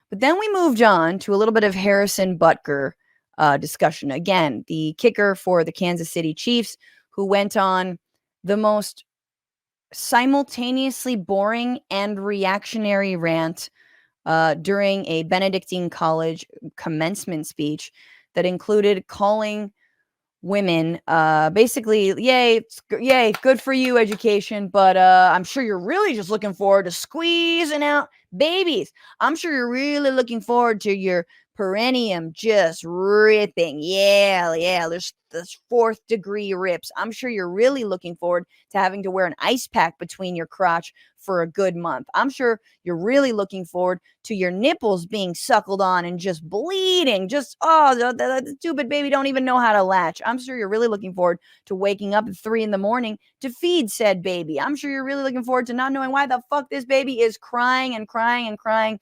But then we moved on to a little bit of Harrison Butker discussion. Again, the kicker for the Kansas City Chiefs, who went on the most simultaneously boring and reactionary rant during a Benedictine college commencement speech that included calling women basically, yay, good for you, education, but I'm sure you're really just looking forward to squeezing out babies. I'm sure you're really looking forward to your perineum just ripping. Yeah, there's this 4th degree rips. I'm sure you're really looking forward to having to wear an ice pack between your crotch for a good month. I'm sure you're really looking forward to your nipples being suckled on and just bleeding. Just, the stupid baby don't even know how to latch. I'm sure you're really looking forward to waking up at 3 a.m. to feed said baby. I'm sure you're really looking forward to not knowing why the fuck this baby is crying and crying and crying.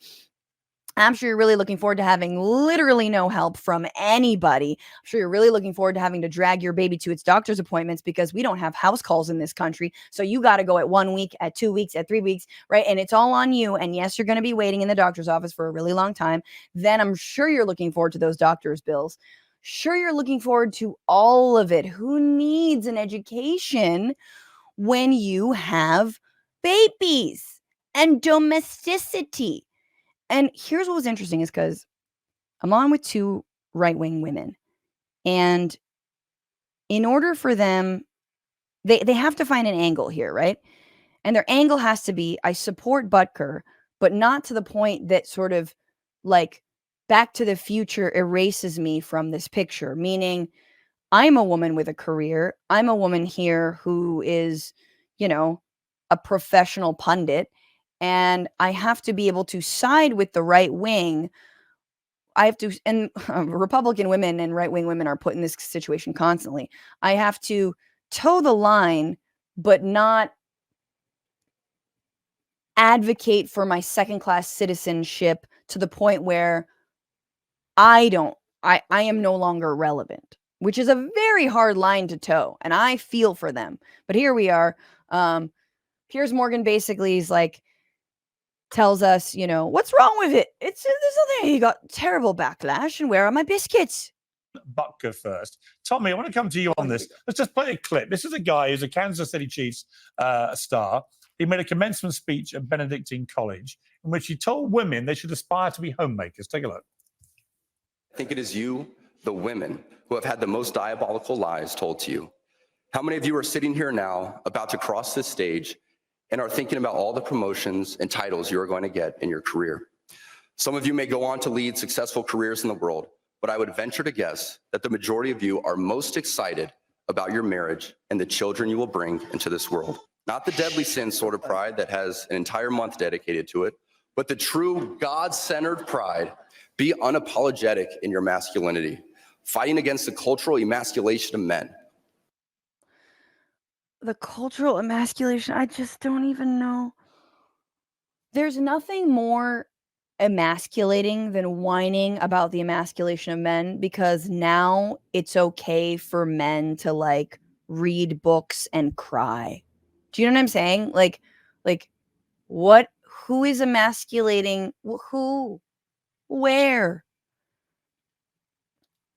I'm sure you're really looking forward to having literally no help from anybody. I'm sure you're really looking forward to having to drag your baby to its doctor's appointments because we don't have house calls in this country. So you got to go at 1 week, at 2 weeks, at 3 weeks, right? And it's all on you. And yes, you're going to be waiting in the doctor's office for a really long time. Then I'm sure you're looking forward to those doctor's bills. Sure, you're looking forward to all of it. Who needs an education when you have babies and domesticity? And here's what was interesting is because I'm on with 2 right-wing women. And in order for them, they have to find an angle here, right? And their angle has to be, I support Butker, but not to the point that sort of like Back to the Future erases me from this picture. Meaning, I'm a woman with a career. I'm a woman here who is, a professional pundit. And I have to be able to side with the right wing. I have to, and Republican women and right wing women are put in this situation constantly. I have to toe the line, but not advocate for my second class citizenship to the point where I am no longer relevant, which is a very hard line to toe. And I feel for them. But here we are. Piers Morgan basically is like, tells us, what's wrong with it? There's nothing. He got terrible backlash, and where are my biscuits? Butker first. Tomi, I want to come to you on this. Let's just play a clip. This is a guy who's a Kansas City Chiefs star. He made a commencement speech at Benedictine College in which he told women they should aspire to be homemakers. Take a look. I think it is you, the women, who have had the most diabolical lies told to you. How many of you are sitting here now about to cross this stage and are thinking about all the promotions and titles you are going to get in your career? Some of you may go on to lead successful careers in the world, but I would venture to guess that the majority of you are most excited about your marriage and the children you will bring into this world. Not the deadly sin sort of pride that has an entire month dedicated to it, but the true God-centered pride. Be unapologetic in your masculinity, fighting against the cultural emasculation of men. The cultural emasculation, I just don't even know. There's nothing more emasculating than whining about the emasculation of men, because now it's okay for men to like read books and cry. Do you know what I'm saying? Like what? Who is emasculating? Who? Where?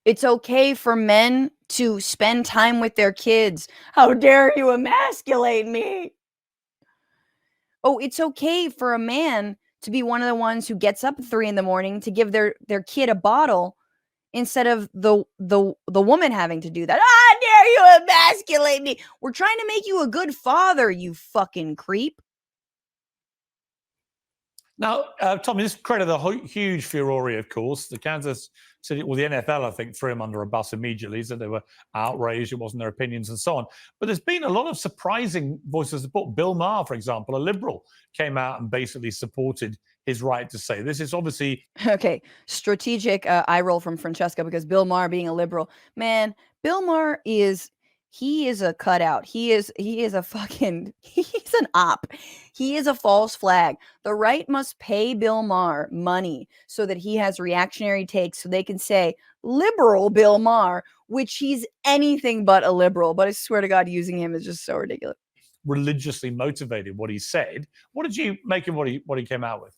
It's okay for men to spend time with their kids. How dare you emasculate me? Oh, it's okay for a man to be one of the ones who gets up at 3 a.m. to give their kid a bottle instead of the woman having to do that. How dare you emasculate me? We're trying to make you a good father, you fucking creep. Now, Tomi, this created a huge furore, of course. The Kansas City, well, the NFL, I think, threw him under a bus immediately, so they were outraged. It wasn't their opinions and so on. But there's been a lot of surprising voices of support. Bill Maher, for example, a liberal, came out and basically supported his right to say this is obviously... Okay, strategic eye roll from Francesca, because Bill Maher being a liberal, man, Bill Maher he is a cutout. He is a fucking, he's an op. He is a false flag. The right must pay Bill Maher money so that he has reactionary takes so they can say liberal Bill Maher, which he's anything but a liberal. But I swear to God, using him is just so ridiculous. Religiously motivated, what he said. What did you make of what he came out with?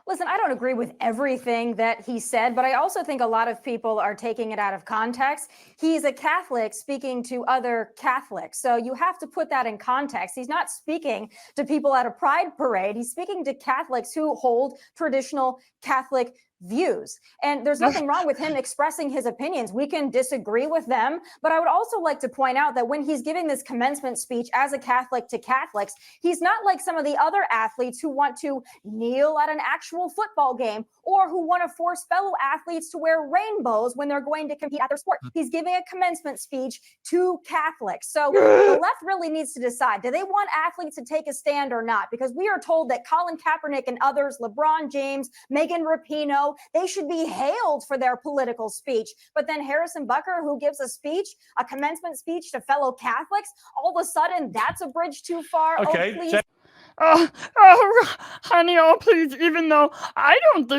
Listen, I don't agree with everything that he said, but I also think a lot of people are taking it out of context. He's a Catholic speaking to other Catholics. So you have to put that in context. He's not speaking to people at a pride parade. He's speaking to Catholics who hold traditional Catholic views. And there's nothing wrong with him expressing his opinions. We can disagree with them. But I would also like to point out that when he's giving this commencement speech as a Catholic to Catholics, he's not like some of the other athletes who want to kneel at an actual football game or who want to force fellow athletes to wear rainbows when they're going to compete at their sport. He's giving a commencement speech to Catholics. So the left really needs to decide, do they want athletes to take a stand or not? Because we are told that Colin Kaepernick and others, LeBron James, Megan Rapinoe, they should be hailed for their political speech. But then Harrison Butker, who gives a speech, a commencement speech to fellow Catholics, all of a sudden that's a bridge too far. Okay, Oh, please. Honey, oh, please, even though I don't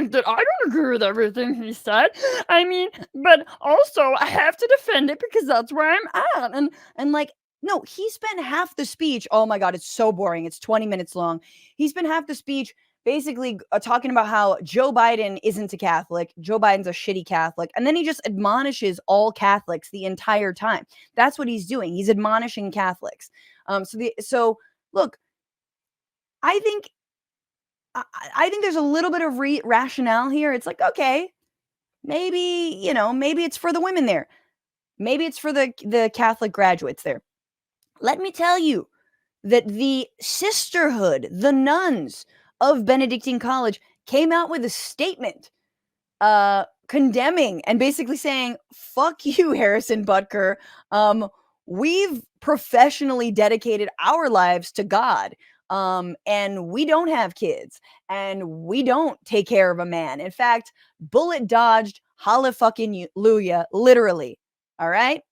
agree with everything he said. I mean, but also I have to defend it because that's where I'm at. And like, no, he spent half the speech. Oh my God, it's so boring. It's 20 minutes long. He spent half the speech basically talking about how Joe Biden isn't a Catholic. Joe Biden's a shitty Catholic. And then he just admonishes all Catholics the entire time. That's what he's doing. He's admonishing Catholics. So look, I think there's a little bit of rationale here. It's like, okay, maybe it's for the women there. Maybe it's for the Catholic graduates there. Let me tell you that the sisterhood, the nuns of Benedictine College came out with a statement condemning and basically saying, fuck you, Harrison Butker. We've professionally dedicated our lives to God. And we don't have kids and we don't take care of a man. In fact, bullet dodged, hallelujah, literally. All right.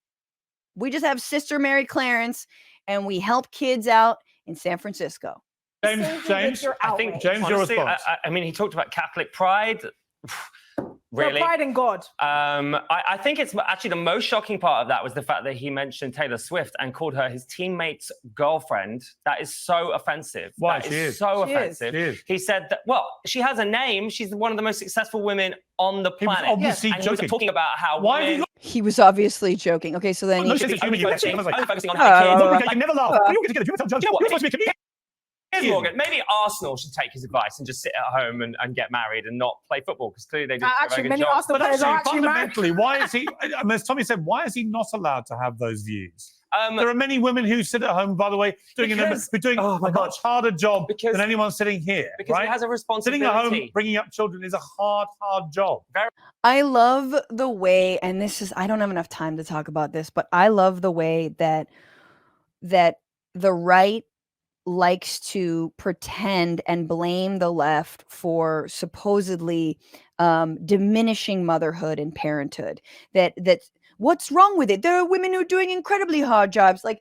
We just have Sister Mary Clarence and we help kids out in San Francisco. James, I think James, your Honestly, response. I mean, he talked about Catholic pride. Really? Pride in God. I think it's actually the most shocking part of that was the fact that he mentioned Taylor Swift and called her his teammate's girlfriend. That is so offensive. Why? That She is is. so She offensive. is. He said that, well, she has a name. She's one of the most successful women on the He was planet. obviously And he was joking. talking about how Why have women you He was obviously joking. Okay, so then No, he she should said, only you focusing, mentioned- only focusing on Oh, her kids. Look, I can never laugh. Like, You're going to tell jokes. you know what? You're supposed to be Piers Morgan, maybe Arsenal should take his advice and just sit at home and get married and not play football because clearly they do a very Actually, good many job. Arsenal But players are actually, actually married. fundamentally, why is he, I mean, as Tommy said, why is he not allowed to have those views? There are many women who sit at home, by the way, who are doing oh my a God. much harder job Because- than anyone sitting here, Because right? he has a Sitting responsibility. at home, bringing up children is a hard job. I love the way, and I don't have enough time to talk about this, but I love the way that the right likes to pretend and blame the left for supposedly diminishing motherhood and parenthood. That what's wrong with it? There are women who are doing incredibly hard jobs. Like,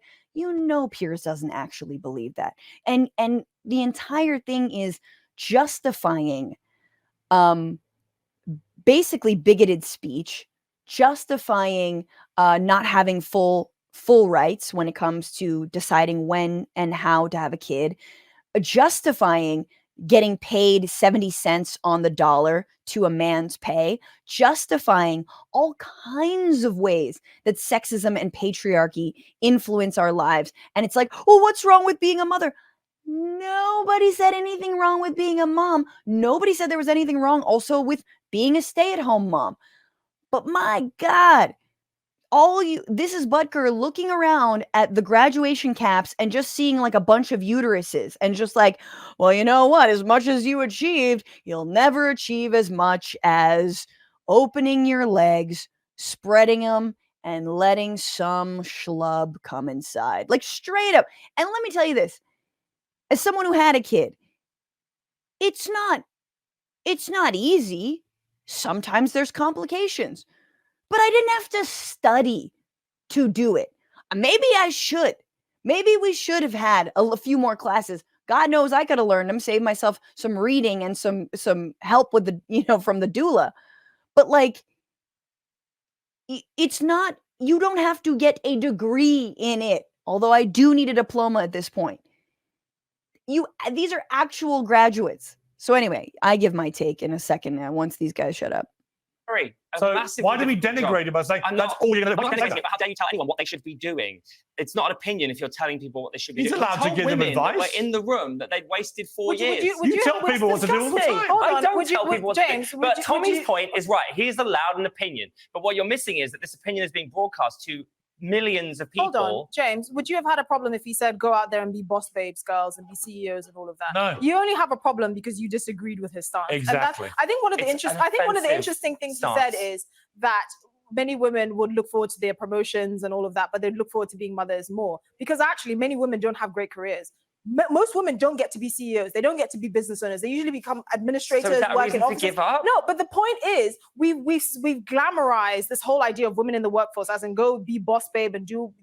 Piers doesn't actually believe that. And the entire thing is justifying basically bigoted speech, justifying not having full rights when it comes to deciding when and how to have a kid, justifying getting paid 70 cents on the dollar to a man's pay, justifying all kinds of ways that sexism and patriarchy influence our lives. And it's like, well, what's wrong with being a mother? Nobody said anything wrong with being a mom. Nobody said there was anything wrong also with being a stay-at-home mom. But my God, this is Butker looking around at the graduation caps and just seeing like a bunch of uteruses and just like, well, you know what? As much as you achieved, you'll never achieve as much as opening your legs, spreading them, and letting some schlub come inside. Like straight up. And let me tell you this, as someone who had a kid, it's not easy. Sometimes there's complications. But I didn't have to study to do it. Maybe I should. Maybe we should have had a few more classes. God knows I could have learned them, saved myself some reading and some help with the, from the doula. But like, it's not, you don't have to get a degree in it. Although I do need a diploma at this point. These are actual graduates. So anyway, I give my take in a second now once these guys shut up. So why do we denigrate it by saying that's all you're going to do? But how dare you tell anyone what they should be doing? It's not an opinion if you're telling people what they should be He's doing. allowed to give them advice. Were in the room that they'd wasted 4 years. You tell people what to do all the time. I don't tell people what to do. But Tommy's point is right. He's allowed an opinion. But what you're missing is that this opinion is being broadcast to millions of people. Hold on, James, would you have had a problem if he said go out there and be boss babes, girls, and be CEOs and all of that? No. You only have a problem because you disagreed with his stance. Exactly. I think one of the interesting things he said is that many women would look forward to their promotions and all of that, but they'd look forward to being mothers more, because actually many women don't have great careers. Most women don't get to be CEOs. They don't get to be business owners. They usually become administrators. So is that a reason to give up? No, but the point is, we've glamorized this whole idea of women in the workforce, as in go be boss babe and do,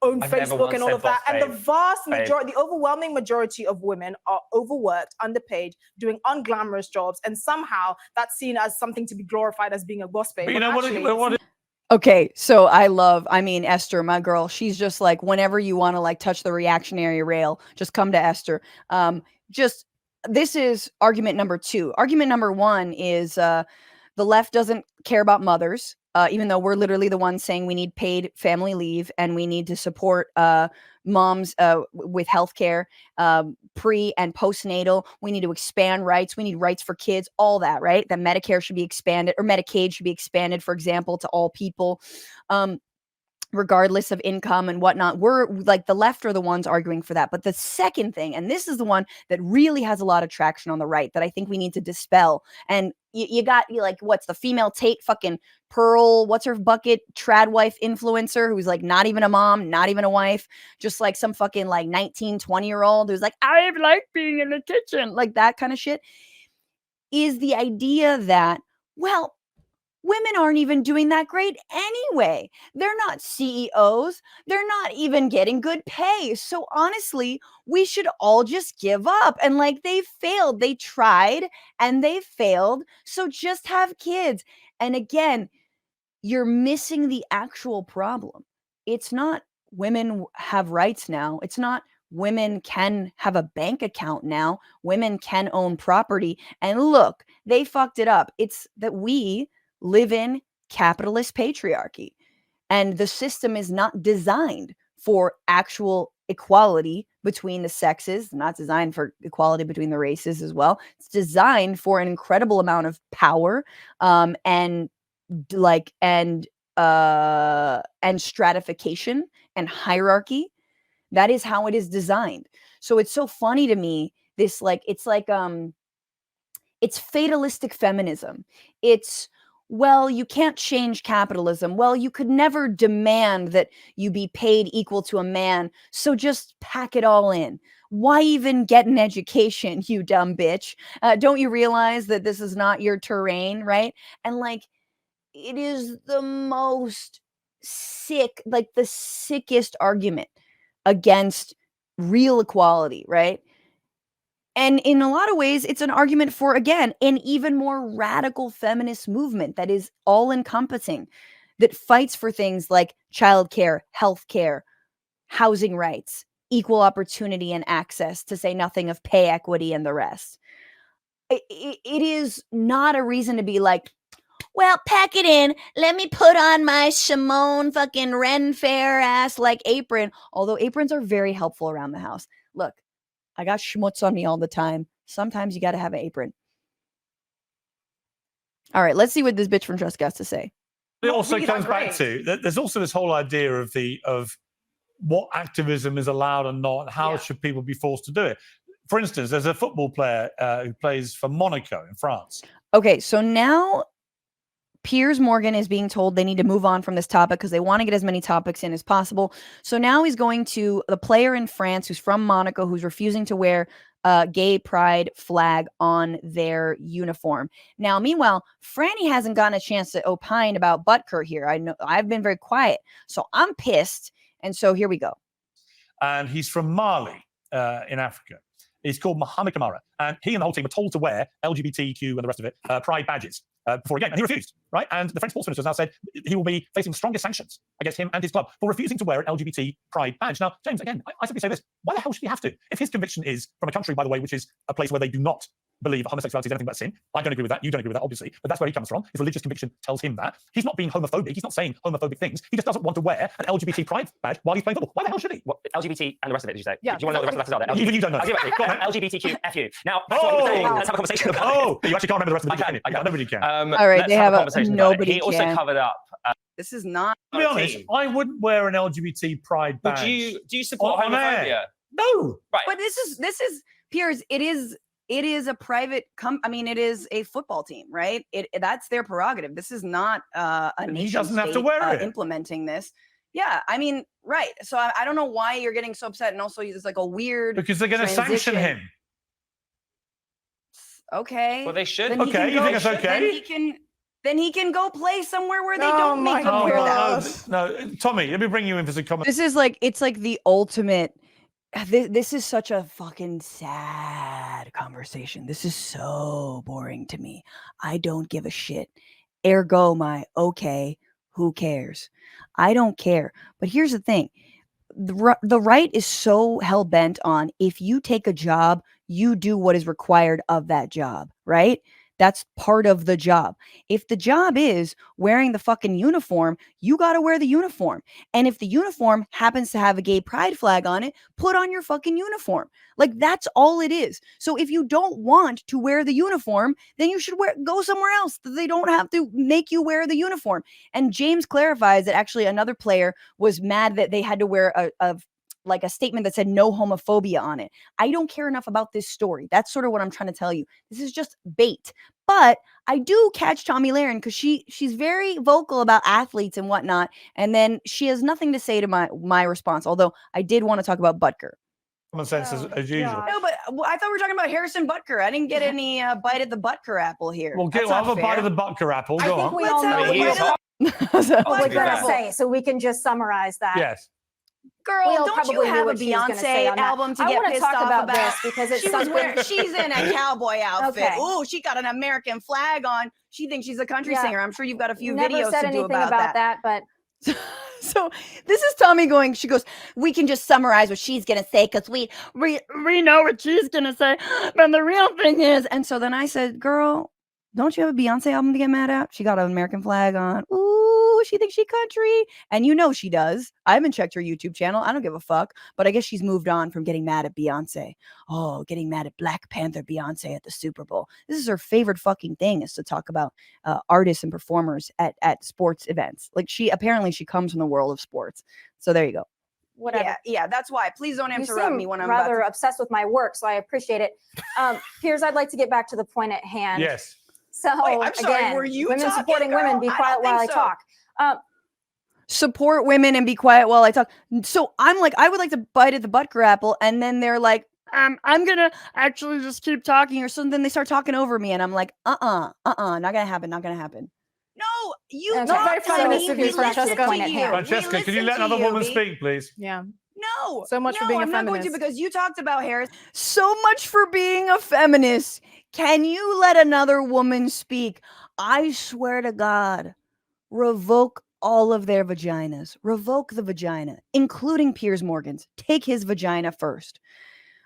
own Facebook and all of that. And the vast majority, the overwhelming majority of women are overworked, underpaid, doing unglamorous jobs, and somehow that's seen as something to be glorified as being a boss babe. But you know what? Okay, so Esther, my girl, she's just like, whenever you want to like touch the reactionary rail, just come to Esther. This is argument number 2. Argument number 1 is the left doesn't care about mothers, even though we're literally the ones saying we need paid family leave and we need to support moms with healthcare, pre and postnatal. We need to expand rights. We need rights for kids, all that, right? That Medicare should be expanded, or Medicaid should be expanded, for example, to all people, regardless of income and whatnot. We're like, the left are the ones arguing for that. But the second thing, and this is the one that really has a lot of traction on the right that I think we need to dispel. And you got like, what's the female Tate fucking Pearl, what's her bucket, trad wife influencer who's like not even a mom, not even a wife, just like some fucking like 19, 20-year-old who's like, I like being in the kitchen, like that kind of shit, is the idea that, well, women aren't even doing that great anyway. They're not CEOs. They're not even getting good pay. So honestly, we should all just give up. And like, they failed. They tried and they failed. So just have kids. And again, you're missing the actual problem. It's not women have rights now. It's not women can have a bank account now. Women can own property. And look, they fucked it up. It's that we live in capitalist patriarchy, and the system is not designed for actual equality between the sexes, not designed for equality between the races as well. It's designed for an incredible amount of power, and stratification and hierarchy. That is how it is designed. So it's so funny to me, this it's fatalistic feminism. It's, well, you can't change capitalism. Well, you could never demand that you be paid equal to a man. So just pack it all in. Why even get an education, you dumb bitch? Don't you realize that this is not your terrain, right? And like, it is the most sick, like the sickest argument against real equality, right? And in a lot of ways, it's an argument for, again, an even more radical feminist movement that is all-encompassing, that fights for things like childcare, healthcare, housing rights, equal opportunity and access, to say nothing of pay equity and the rest. It is not a reason to be like, well, pack it in. Let me put on my Simone fucking Ren Fair ass like apron. Although aprons are very helpful around the house. Look, I got schmutz on me all the time. Sometimes you got to have an apron. All right, let's see what this bitch Francesca has to say. It also comes back to there's also this whole idea of what activism is allowed and not, and how should people be forced to do it. For instance, there's a football player who plays for Monaco in France. Okay, so now Piers Morgan is being told they need to move on from this topic because they want to get as many topics in as possible. So now he's going to the player in France who's from Monaco, who's refusing to wear a gay pride flag on their uniform. Now, meanwhile, Franny hasn't gotten a chance to opine about Butker here. I know I've been very quiet, so I'm pissed. And so here we go. And he's from Mali in Africa. He's called Mohamed Kamara. And he and the whole team were told to wear LGBTQ and the rest of it pride badges. before a game, and he refused, right? And the French sports minister has now said he will be facing the strongest sanctions against him and his club for refusing to wear an LGBT pride badge. Now, James, again, I simply say this: why the hell should he have to? If his conviction is from a country, by the way, which is a place where they do not believe homosexuality is anything but sin. I don't agree with that. You don't agree with that, obviously. But that's where he comes from. His religious conviction tells him that. He's not being homophobic. He's not saying homophobic things. He just doesn't want to wear an LGBT pride badge while he's playing football. Why the hell should he? What, LGBT and the rest of it, did you say? Yeah. Do you want to know what the rest of the letters are? Even you don't know. LGBTQ, FU. Now, that's what he was saying. Let's have a conversation about it. Oh, you actually can't remember the rest of the I can. Nobody can. All right, let's they have have a a conversation about it. nobody He also can. covered up. This is not. To be honest, I wouldn't wear an LGBT pride badge. Do you support on homophobia? air. No. Right. But this is Piers. It is a private I mean, it is a football team, right? That's their prerogative. This is not a nation he doesn't have to state, wear it. implementing this. Yeah, I mean, right. So I don't know why you're getting so upset, and also it's like a weird Because they're going to sanction him. Okay. Well, they should. Then he Okay, can you go- think it's okay? Then he can go play somewhere where they Oh don't my make him wear that. No, Tommy, let me bring you in for some comments. This is like it's like the ultimate. This is such a fucking sad conversation. This is so boring to me. I don't give a shit. Ergo my okay, who cares? I don't care. But here's the thing. The right is so hell-bent on if you take a job, you do what is required of that job, right? That's part of the job. If the job is wearing the fucking uniform, you got to wear the uniform. And if the uniform happens to have a gay pride flag on it, put on your fucking uniform. Like that's all it is. So if you don't want to wear the uniform, then you should go somewhere else. They don't have to make you wear the uniform. And James clarifies that actually another player was mad that they had to wear a statement that said no homophobia on it. I don't care enough about this story. That's sort of what I'm trying to tell you. This is just bait. But I do catch Tomi Lahren because she's very vocal about athletes and whatnot. And then she has nothing to say to my response. Although I did want to talk about Butker. Common sense as usual. No, but I thought we were talking about Harrison Butker. I didn't get any bite at the Butker apple here. Well, That's have not a bite fair. of the Butker apple. Go I think on. we all know have a what bite of So- we're do going that. to say, so we can just summarize that. Yes. Girl, We all don't you probably knew have a what she was gonna say Beyonce on that. album to I get wanna pissed talk off about this because it's something- she's in a cowboy outfit. Okay. Ooh, she got an American flag on. She thinks she's a country Yeah. singer. I'm sure you've got a few Never videos said to do anything about that. but So this is Tommy going, she goes, we can just summarize what she's going to say because we know what she's going to say. But the real thing is, and so then I said, girl, don't you have a Beyonce album to get mad at? She got an American flag on. Ooh, she thinks she country. And you know she does. I haven't checked her YouTube channel. I don't give a fuck. But I guess she's moved on from getting mad at Beyonce. Oh, getting mad at Black Panther Beyonce at the Super Bowl. This is her favorite fucking thing is to talk about artists and performers at sports events. Like she comes from the world of sports. So there you go. whatever. Yeah, that's why. Please don't You interrupt seem me when I'm rather about obsessed with my work, so I appreciate it. Piers, I'd like to get back to the point at hand. Yes. So Wait, I'm sorry, again, were you women talking, supporting girl? women, be I quiet don't while I think so. talk. support women and be quiet while I talk. So I'm like, I would like to bite at the Butker apple, and then they're like, I'm gonna actually just keep talking or something. Then they start talking over me, and I'm like, not gonna happen. No, you Okay. talk Very to feminist me. of you, We Francesca. listen to Point at you. hand. We Francesca, can you listen let to another you, woman B. speak, please? Yeah. No. So much for being a I'm not going to feminist. because you talked about Harris. So much for being a feminist. Can you let another woman speak? I swear to God, revoke all of their vaginas. Revoke the vagina, including Piers Morgan's. Take his vagina first.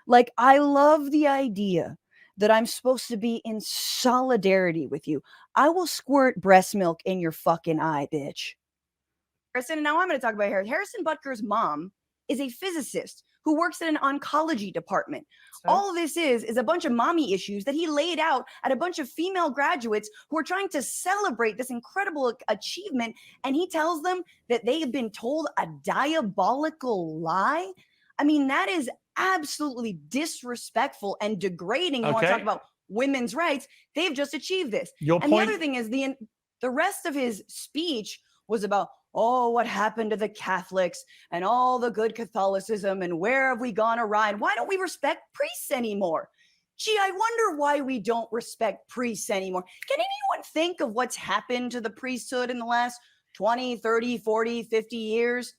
Like, I love the idea that I'm supposed to be in solidarity with you. I will squirt breast milk in your fucking eye, bitch. Harrison, now I'm going to talk about Harrison. Harrison Butker's mom is a physicist who works in an oncology department. All this is a bunch of mommy issues that he laid out at a bunch of female graduates who are trying to celebrate this incredible achievement. And he tells them that they have been told a diabolical lie. I mean, that is absolutely disrespectful and degrading. You want to Okay. talk about women's rights? They've just achieved this. Your And point. the other thing is the rest of his speech was about, oh, what happened to the Catholics and all the good Catholicism and where have we gone awry? And why don't we respect priests anymore? Gee, I wonder why we don't respect priests anymore. Can anyone think of what's happened to the priesthood in the last 20, 30, 40, 50 years?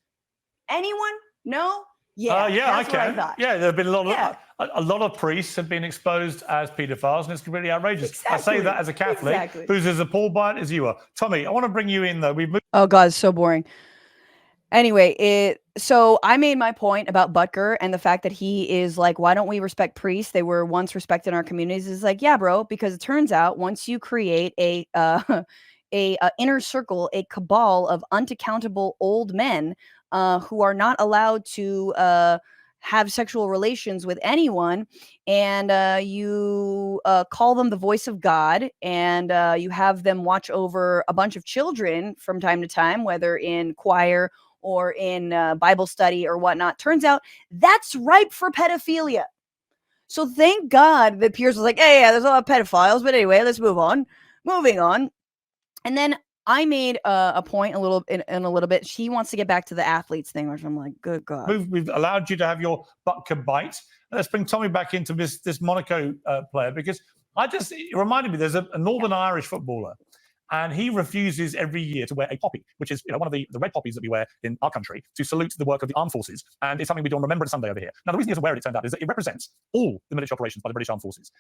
Anyone? No? Yeah, yeah, that's what I thought. Yeah, there have been a lot of priests have been exposed as paedophiles, and it's completely outrageous. Exactly. I say that as a Catholic who's as appalled by it as you are. Tommy, I want to bring you in though. We've moved. Oh God, it's so boring. Anyway, so I made my point about Butker and the fact that he is like, why don't we respect priests? They were once respected in our communities. Is like, yeah, bro, because it turns out once you create a inner circle, a cabal of uncountable old men who are not allowed to have sexual relations with anyone, and you call them the voice of God, and you have them watch over a bunch of children from time to time, whether in choir or in Bible study or whatnot. Turns out that's ripe for pedophilia. So thank God that Piers was like, hey, yeah, there's a lot of pedophiles, but anyway, let's move on. Moving on. And then I made a point in a little bit. She wants to get back to the athletes thing, which I'm like, good God. We've allowed you to have your Butker bite. Let's bring Tommy back into this Monaco player, because it reminded me, there's a Northern Irish footballer, and he refuses every year to wear a poppy, which is one of the red poppies that we wear in our country to salute the work of the armed forces. And it's something we do on Remembrance Sunday over here. Now, the reason he doesn't wear it, it turned out, is that it represents all the military operations by the British Armed Forces.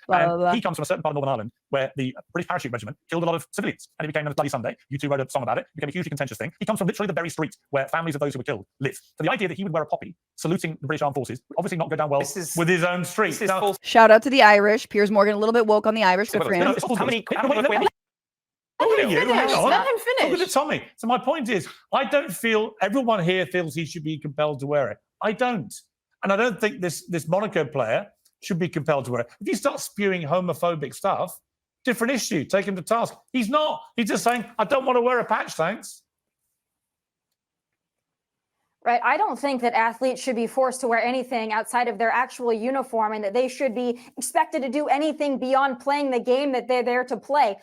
He comes from a certain part of Northern Ireland where the British Parachute Regiment killed a lot of civilians, and it became known as Bloody Sunday. You two wrote a song about it. It became a hugely contentious thing. He comes from literally the very street where families of those who were killed live. So the idea that he would wear a poppy saluting the British Armed Forces would obviously not go down well with his own street. Now, shout out to the Irish. Piers Morgan, a little bit woke on the Irish. Good for him. Let him finish. Look at Tommy. So my point is, I don't feel everyone here feels he should be compelled to wear it. I don't. And I don't think this Monaco player should be compelled to wear it. If you start spewing homophobic stuff, different issue. Take him to task. He's not. He's just saying, I don't want to wear a patch, thanks. Right. I don't think that athletes should be forced to wear anything outside of their actual uniform, and that they should be expected to do anything beyond playing the game that they're there to play.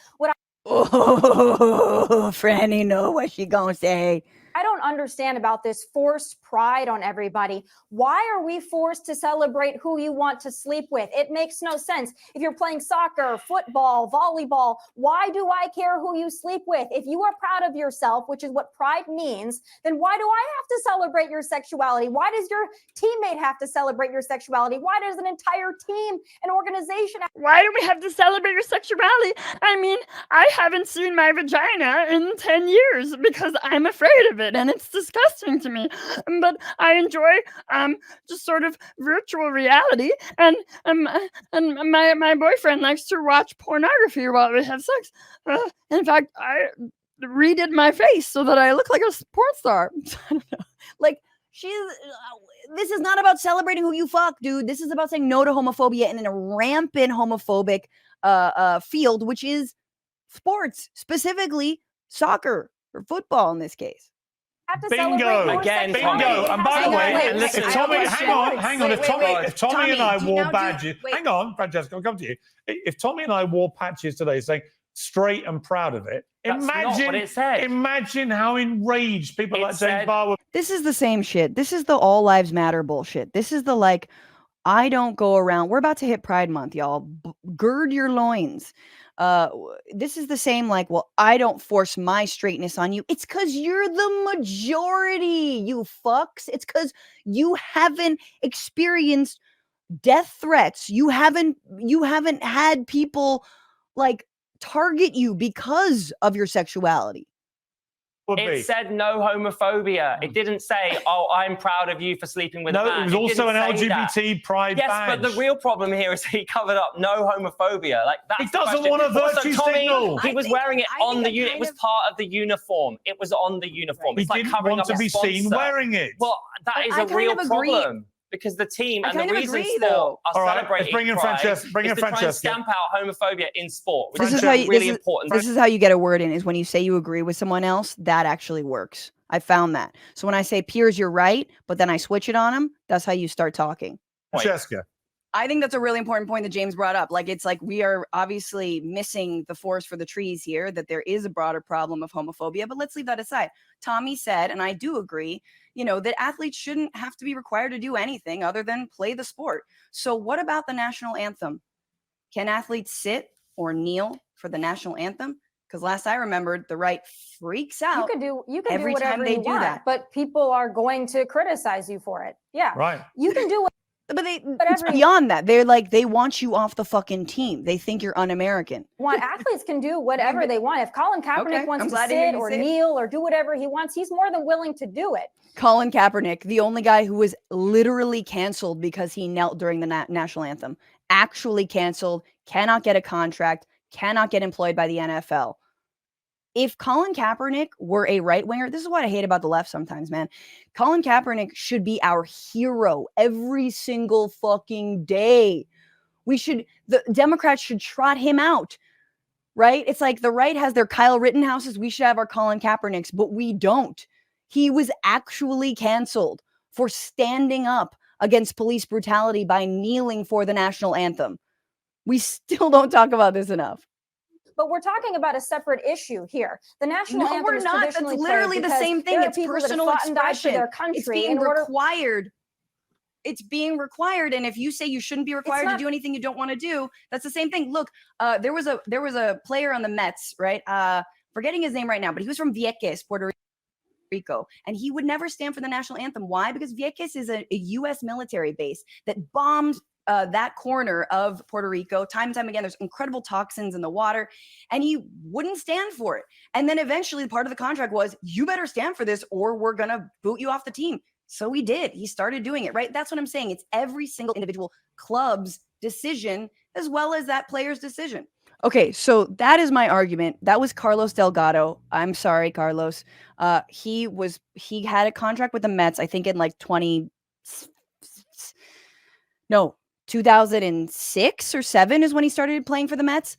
Oh, Franny, know what she gonna say. I don't understand about this forced pride on everybody. Why are we forced to celebrate who you want to sleep with? It makes no sense. If you're playing soccer, football, volleyball, why do I care who you sleep with? If you are proud of yourself, which is what pride means, then why do I have to celebrate your sexuality? Why does your teammate have to celebrate your sexuality? Why does an entire team, an organization Why do we have to celebrate your sexuality? I mean, I haven't seen my vagina in 10 years because I'm afraid of it, and it's disgusting to me. But I enjoy just sort of virtual reality, and my boyfriend likes to watch pornography while we have sex. In fact, I redid my face so that I look like a porn star. I don't know. Like, this is not about celebrating who you fuck, dude. This is about saying no to homophobia in a rampant homophobic field, which is sports, specifically soccer or football in this case. Bingo! Again, bingo! And by the way, if Tommy, hang on, if Tommy and I wore badges, hang on, Francesca, I'll come to you. If Tommy and I wore patches today saying straight and proud of it, imagine how enraged people like James Barr would. This is the same shit. This is the all lives matter bullshit. This is the like, I don't go around. We're about to hit Pride Month, y'all. Gird your loins. This is the same like, well, I don't force my straightness on you. It's because you're the majority, you fucks. It's because you haven't experienced death threats. You haven't had people like target you because of your sexuality. It said no homophobia. It didn't say, oh, I'm proud of you for sleeping with a man. No, it was also an LGBT pride badge. Yes, but the real problem here is he covered up no homophobia. Like that's he doesn't want a virtue signal. He was wearing it on the uniform. It was part of the uniform. It was on the uniform. Right. It's like covering up to be seen wearing it. Well, that is a real problem. Because the team and the reason sport are celebrating bring in Francesca. Bring in Francesca. Try and stamp out homophobia in sport, which this is really important. This is how you get a word in, is when you say you agree with someone else, that actually works. I found that. So when I say, Piers, you're right, but then I switch it on him, that's how you start talking. Francesca. I think that's a really important point that James brought up. Like, it's like we are obviously missing the forest for the trees here, that there is a broader problem of homophobia, but let's leave that aside. Tommy said, and I do agree, that athletes shouldn't have to be required to do anything other than play the sport. So what about the national anthem? Can athletes sit or kneel for the national anthem? Because last I remembered, the right freaks out. You can every do whatever time they you do want, that. but people are going to criticize you for it. Yeah. Right. You can do But it's whatever you beyond that. They're like, they want you off the fucking team. They think you're un-American. want. Athletes can do whatever they want. If Colin Kaepernick Okay, wants I'm to glad to hear sit you or say it. kneel or do whatever he wants, he's more than willing to do it. Colin Kaepernick, the only guy who was literally canceled because he knelt during the national anthem, actually canceled, cannot get a contract, cannot get employed by the NFL. If Colin Kaepernick were a right winger, this is what I hate about the left sometimes, man. Colin Kaepernick should be our hero every single fucking day. The Democrats should trot him out, right? It's like the right has their Kyle Rittenhouses. We should have our Colin Kaepernicks, but we don't. He was actually canceled for standing up against police brutality by kneeling for the national anthem. We still don't talk about this enough. But we're talking about a separate issue here. The national anthem is That's traditionally literally the played same thing. there are It's people that have personal fought and died for expression. their country It's being in order- required. It's being required. And if you say you shouldn't be required to do anything you don't want to do, that's the same thing. Look, there was a player on the Mets, right? Forgetting his name right now, but he was from Vieques, Puerto Rico, and he would never stand for the national anthem. Why? Because Vieques is a U.S. military base that bombed that corner of Puerto Rico time and time again. There's incredible toxins in the water, and he wouldn't stand for it. And then eventually part of the contract was, you better stand for this or we're going to boot you off the team. So he did. He started doing it, right? That's what I'm saying. It's every single individual club's decision as well as that player's decision. Okay, so that is my argument. That was Carlos Delgado. I'm sorry, Carlos. He had a contract with the Mets, I think in like 2006 or 7 is when he started playing for the Mets.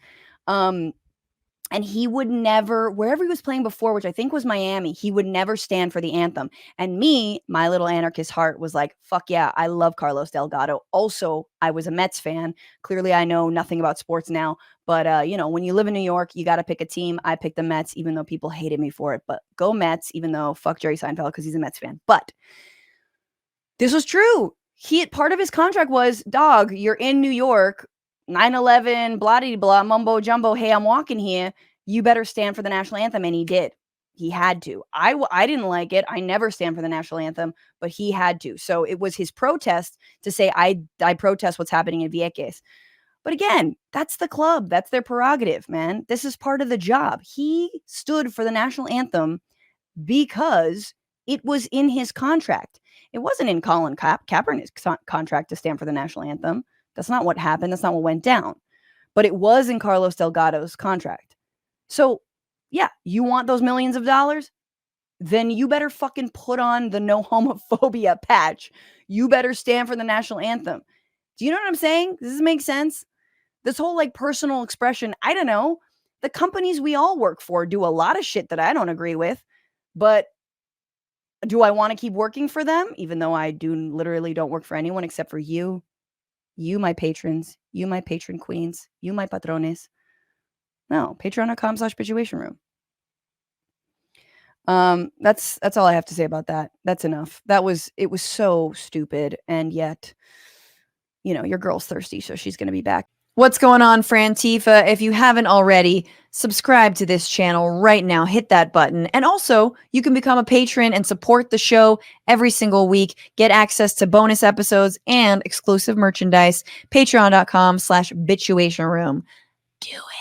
And he would never, wherever he was playing before, which I think was Miami, he would never stand for the anthem. And me, my little anarchist heart was like, fuck yeah, I love Carlos Delgado. Also, I was a Mets fan. Clearly, I know nothing about sports now. But, when you live in New York, you got to pick a team. I picked the Mets, even though people hated me for it. But go Mets, even though fuck Jerry Seinfeld because he's a Mets fan. But this was true. Part of his contract was, dog, you're in New York, 9/11, blah-de-blah, mumbo jumbo, hey, I'm walking here. You better stand for the national anthem. And he did. He had to. I didn't like it. I never stand for the national anthem, but he had to. So it was his protest to say, I protest what's happening in Vieques. But again, that's the club. That's their prerogative, man. This is part of the job. He stood for the national anthem because it was in his contract. It wasn't in Colin Kaepernick's contract to stand for the national anthem. That's not what happened. That's not what went down. But it was in Carlos Delgado's contract. So, yeah, you want those millions of dollars? Then you better fucking put on the no homophobia patch. You better stand for the national anthem. Do you know what I'm saying? Does this make sense? This whole like personal expression, I don't know. The companies we all work for do a lot of shit that I don't agree with. But do I want to keep working for them? Even though I literally don't work for anyone except for you. You, my patrons, you, my patron queens, you, my patrones. No, patreon.com/bitchuation room. That's all I have to say about that. That's enough. It was so stupid. And yet, your girl's thirsty, so she's going to be back. What's going on, Frantifa? If you haven't already, subscribe to this channel right now. Hit that button. And also, you can become a patron and support the show every single week. Get access to bonus episodes and exclusive merchandise. Patreon.com/bitchuation room. Do it.